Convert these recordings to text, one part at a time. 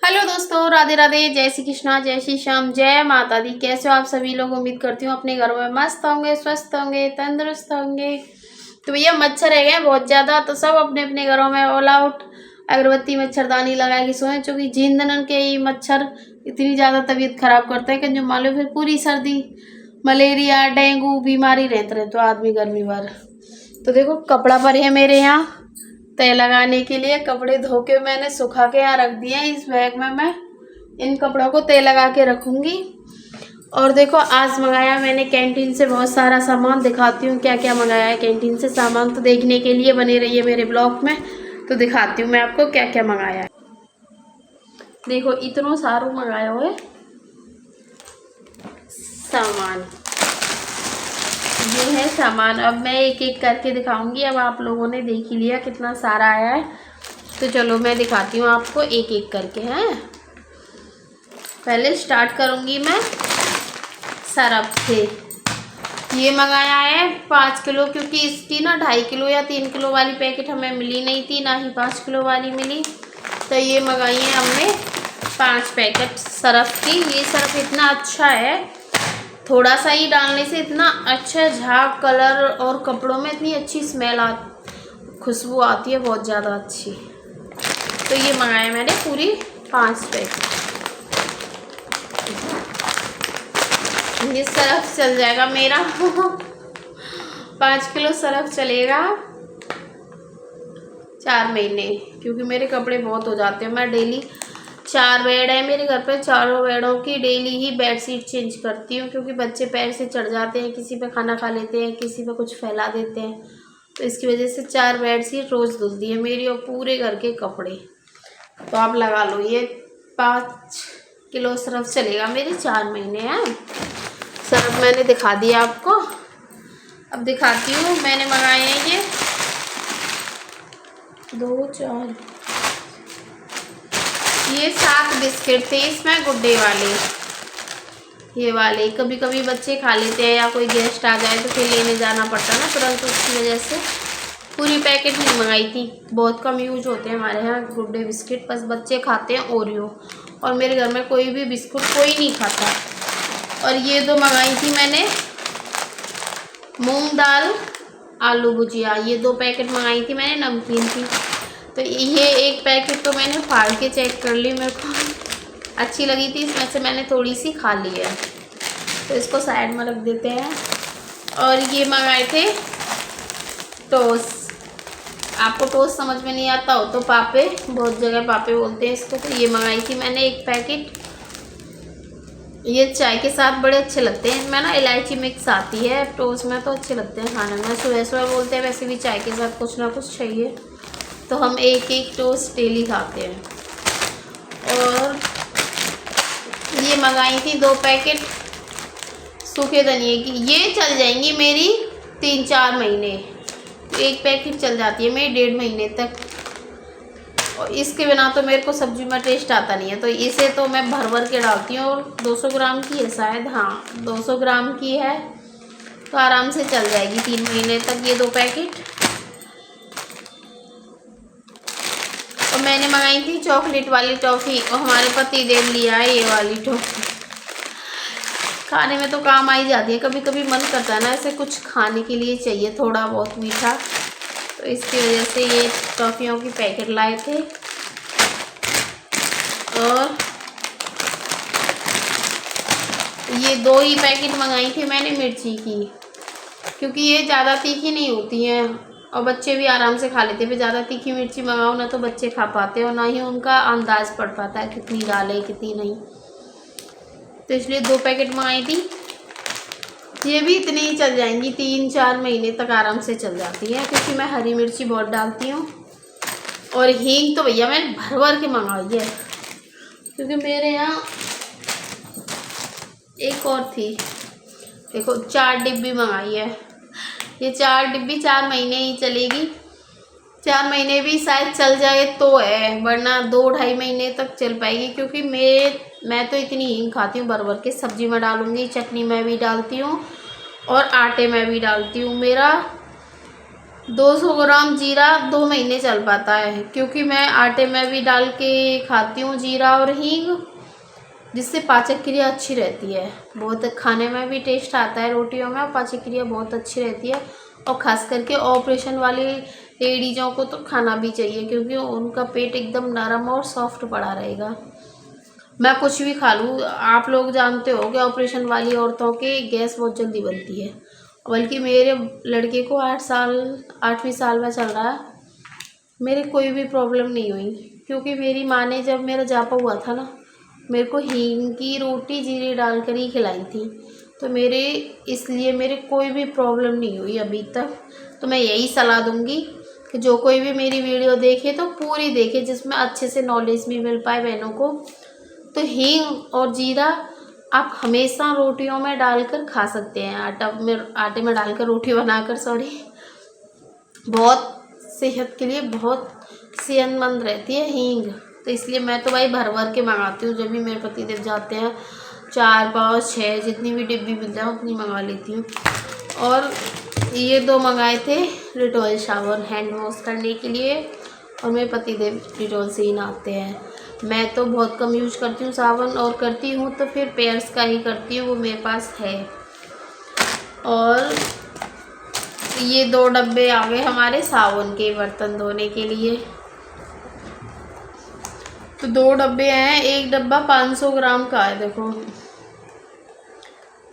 Hello दोस्तों, राधे राधे, जय श्री कृष्णा, जय श्री श्याम, जय माता दी। कैसे हो आप सभी लोग? उम्मीद करती हूँ अपने घरों में मस्त होंगे, स्वस्थ होंगे, तंदुरुस्त होंगे। तो भैया मच्छर है गए बहुत ज़्यादा, तो सब अपने अपने घरों में ऑल आउट अगरबत्ती मच्छरदानी लगा के सोएं, क्योंकि जींदनन के ही मच्छर इतनी ज़्यादा तबीयत खराब करते हैं कि जो मान लो फिर पूरी सर्दी, मलेरिया, डेंगू बीमारी रहते रहे तो आदमी गर्मी भर। तो देखो कपड़ा पर है मेरे यहाँ तय लगाने के लिए। कपड़े धो के मैंने सुखा के यहाँ रख दिए हैं। इस बैग में मैं इन कपड़ों को तय लगा के रखूँगी। और देखो आज मंगाया मैंने कैंटीन से बहुत सारा सामान। दिखाती हूँ क्या क्या मंगाया है कैंटीन से सामान। तो देखने के लिए बने रहिए मेरे ब्लॉग में, तो दिखाती हूँ मैं आपको क्या क्या मंगाया है। देखो इतनों सारों मंगाया हुआ है सामान। ये है सामान। अब मैं एक एक करके दिखाऊंगी। अब आप लोगों ने देख ही लिया कितना सारा आया है, तो चलो मैं दिखाती हूँ आपको एक एक करके। हैं पहले स्टार्ट करूँगी मैं सरफ से। ये मंगाया है 5 किलो, क्योंकि इसकी ना 2.5 किलो या 3 किलो वाली पैकेट हमें मिली नहीं थी, ना ही 5 किलो वाली मिली। तो ये मंगाई है हमने 5 पैकेट सरफ की। ये सरफ इतना अच्छा है, थोड़ा सा ही डालने से इतना अच्छा झाग, कलर और कपड़ों में इतनी अच्छी स्मेल खुशबू आती है, बहुत ज़्यादा अच्छी। तो ये मंगाया मैंने पूरी 5 पैकेट। ये सरफ चल जाएगा मेरा 5 किलो सरफ चलेगा 4 महीने, क्योंकि मेरे कपड़े बहुत हो जाते हैं। मैं डेली 4 बेड है मेरे घर पे, चारों बेडों की डेली ही बेडशीट चेंज करती हूँ, क्योंकि बच्चे पैर से चढ़ जाते हैं, किसी पे खाना खा लेते हैं, किसी पे कुछ फैला देते हैं। तो इसकी वजह से 4 बेडशीट रोज़ धुलती है मेरी, और पूरे घर के कपड़े। तो आप लगा लो ये 5 किलो सरफ चलेगा मेरे 4 महीने हैं। सरफ मैंने दिखा दिया आपको। अब दिखाती हूँ मैंने मंगाए हैं ये 2 4 ये 7 बिस्किट थे इसमें, गुड्डे वाले। ये वाले कभी कभी बच्चे खा लेते हैं, या कोई गेस्ट आ जाए तो फिर लेने जाना पड़ता है ना तुरंत, उसकी वजह से पूरी पैकेट नहीं मंगाई थी। बहुत कम यूज होते हैं हमारे यहाँ गुड्डे बिस्किट, बस बच्चे खाते हैं ओरियो, और मेरे घर में कोई भी बिस्कुट कोई नहीं खाता। और ये 2 मंगाई थी मैंने मूंग दाल आलू भुजिया। ये 2 पैकेट मंगाई थी मैंने नमकीन की। तो ये एक पैकेट तो मैंने फाड़ के चेक कर ली, मेरे को अच्छी लगी थी, इसमें से मैंने थोड़ी सी खा ली है, तो इसको साइड में रख देते हैं। और ये मंगाए थे टोस्ट। आपको टोस्ट समझ में नहीं आता हो तो पापे, बहुत जगह पापे बोलते हैं इसको। तो ये मंगाई थी मैंने एक पैकेट। ये चाय के साथ बड़े अच्छे लगते हैं। इसमें ना इलायची मिक्स आती है टोस्ट में, तो अच्छे लगते हैं खाने में। सुबह सुबह बोलते हैं वैसे भी चाय के साथ कुछ ना कुछ चाहिए, तो हम एक एक टोस्ट डेली खाते हैं। और ये मंगाई थी 2 पैकेट सूखे धनिए की। ये चल जाएंगी मेरी 3-4 महीने, एक पैकेट चल जाती है मेरी 1.5 महीने तक। और इसके बिना तो मेरे को सब्जी में टेस्ट आता नहीं है, तो इसे तो मैं भर भर के डालती हूँ। और 200 ग्राम की है शायद, हाँ 200 ग्राम की है, तो आराम से चल जाएगी 3 महीने तक ये 2 पैकेट। और मैंने मंगाई थी चॉकलेट वाली टॉफ़ी, और हमारे पति देव लिया है ये वाली टॉफ़ी। खाने में तो काम आई जाती है, कभी कभी मन करता है ना ऐसे कुछ खाने के लिए चाहिए थोड़ा बहुत मीठा, तो इसकी वजह से ये टॉफ़ियों की पैकेट लाए थे। और ये 2 ही पैकेट मंगाई थी मैंने मिर्ची की, क्योंकि ये ज़्यादा तीखी नहीं होती हैं और बच्चे भी आराम से खा लेते हैं। फिर ज़्यादा तीखी मिर्ची मंगाओ ना तो बच्चे खा पाते हैं, और ना ही उनका अंदाज़ पड़ पाता है कितनी डालें कितनी नहीं। तो इसलिए 2 पैकेट मंगाई थी। ये भी इतनी ही चल जाएंगी, 3-4 महीने तक आराम से चल जाती है, क्योंकि मैं हरी मिर्ची बहुत डालती हूँ। और हींग तो भैया मैंने भर भर के मंगाई है, क्योंकि मेरे यहाँ एक और थी। देखो 4 डिब्बी मंगाई है। ये 4 डिब्बी 4 महीने ही चलेगी। 4 महीने भी शायद चल जाए तो है, वरना 2-2.5 महीने तक चल पाएगी, क्योंकि मैं तो इतनी हींग खाती हूँ भर भर के। सब्जी में डालूँगी, चटनी में भी डालती हूँ, और आटे में भी डालती हूँ। मेरा 200 ग्राम जीरा 2 महीने चल पाता है, क्योंकि मैं आटे में भी डाल के खाती हूँ जीरा और हींग, जिससे पाचक क्रिया अच्छी रहती है। बहुत खाने में भी टेस्ट आता है रोटियों में, और पाचक क्रिया बहुत अच्छी रहती है। और ख़ास करके ऑपरेशन वाली लेडीज़ों को तो खाना भी चाहिए, क्योंकि उनका पेट एकदम नरम और सॉफ्ट पड़ा रहेगा। मैं कुछ भी खा लूँ, आप लोग जानते हो कि ऑपरेशन वाली औरतों के गैस बहुत जल्दी बनती है। बल्कि मेरे लड़के को 8वीं साल में चल रहा है, मेरे कोई भी प्रॉब्लम नहीं हुई, क्योंकि मेरी माँ ने जब मेरा जापा हुआ था ना, मेरे को हींग की रोटी जीरे डालकर ही खिलाई थी। तो इसलिए मेरे कोई भी प्रॉब्लम नहीं हुई अभी तक। तो मैं यही सलाह दूंगी कि जो कोई भी मेरी वीडियो देखे तो पूरी देखे, जिसमें अच्छे से नॉलेज भी मिल पाए बहनों को। तो हींग और जीरा आप हमेशा रोटियों में डालकर खा सकते हैं, आटे में डालकर रोटी बनाकर, बहुत सेहत के लिए बहुत सेहतमंद रहती है हींग। तो इसलिए मैं तो भाई भर भर के मंगाती हूँ। जब भी मेरे पतिदेव जाते हैं 4, 5, 6 जितनी भी डिब्बी मिल जाए उतनी मंगा लेती हूँ। और ये 2 मंगाए थे डिटॉल साबुन हैंड वॉश करने के लिए, और मेरे पतिदेव डिटॉल से ही नहाते हैं। मैं तो बहुत कम यूज करती हूँ साबुन, और करती हूँ तो फिर पेयर्स का ही करती हूँ, वो मेरे पास है। और ये 2 डब्बे आ गए हमारे साबुन के बर्तन धोने के लिए। तो 2 डब्बे हैं, एक डब्बा 500 ग्राम का है। देखो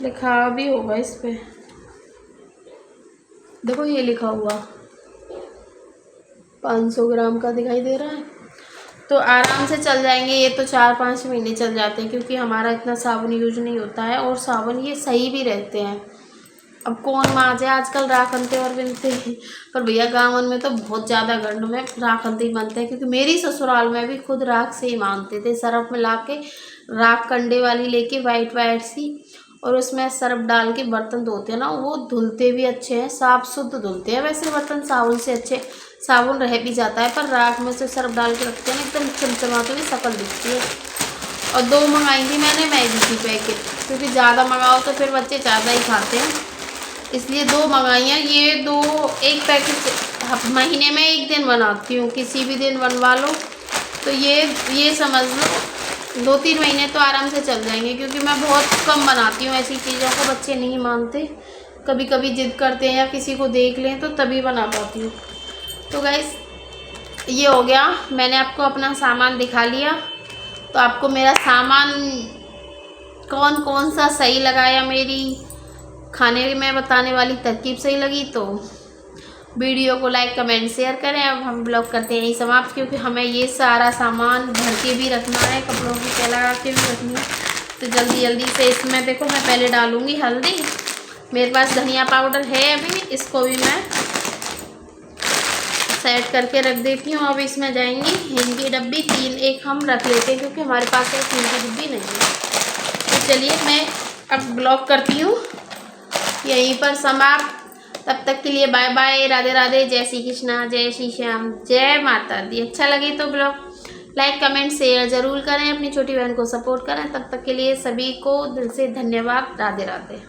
लिखा भी होगा इस पे, देखो ये लिखा हुआ 500 ग्राम का दिखाई दे रहा है। तो आराम से चल जाएंगे ये, तो 4-5 महीने चल जाते हैं, क्योंकि हमारा इतना साबुन यूज नहीं होता है, और साबुन ये सही भी रहते हैं। अब कौन मांजे आजकल राखनते और बिनते, पर भैया गाँव में तो बहुत ज़्यादा गंड में राखनते ही बनते हैं, क्योंकि मेरी ससुराल में भी खुद राख से ही मानते थे। सरफ में ला के राख कंडे वाली लेके वाइट सी, और उसमें सरफ डाल के बर्तन धोते हैं ना, वो धुलते भी अच्छे हैं, साफ शुद्ध धुलते हैं। वैसे बर्तन साबुन से अच्छे, साबुन रह भी जाता है, पर राख में से सरफ डाल के रखते हैं ना, एकदम चमचमाती हुई शक्ल दिखती है। और 2 मंगाई थी मैंने मैगी की पैकेट, क्योंकि ज़्यादा मंगाओ तो फिर बच्चे ज़्यादा ही खाते हैं, इसलिए 2 मंगाई हैं। ये 2 एक पैकेट महीने में 1 दिन बनाती हूँ, किसी भी दिन बनवा लो। तो ये समझ लो 2-3 महीने तो आराम से चल जाएंगे, क्योंकि मैं बहुत कम बनाती हूँ ऐसी चीज़ों को, बच्चे नहीं मानते, कभी कभी जिद करते हैं या किसी को देख लें तो तभी बना पाती हूँ। तो गाइस ये हो गया, मैंने आपको अपना सामान दिखा लिया। तो आपको मेरा सामान कौन कौन सा सही लगा, या मेरी खाने में बताने वाली तरकीब सही लगी, तो वीडियो को लाइक कमेंट शेयर करें। अब हम ब्लॉग करते हैं यही समाप्त, क्योंकि हमें ये सारा सामान भर के भी रखना है, कपड़ों की तह लगा के भी रखनी है। तो जल्दी जल्दी से इसमें देखो, मैं पहले डालूँगी हल्दी, मेरे पास धनिया पाउडर है अभी, इसको भी मैं सेट करके रख देती हूँ। अब इसमें जाएंगी हींग की डब्बी, 3 हम रख लेते हैं, क्योंकि हमारे पास एक हींग की डब्बी नहीं है। तो चलिए मैं अब ब्लॉग करती हूँ यहीं पर समाप्त। तब तक के लिए बाय बाय, राधे राधे, जय श्री कृष्णा, जय श्री श्याम, जय माता दी। अच्छा लगे तो ब्लॉग लाइक कमेंट शेयर ज़रूर करें, अपनी छोटी बहन को सपोर्ट करें। तब तक के लिए सभी को दिल से धन्यवाद, राधे राधे।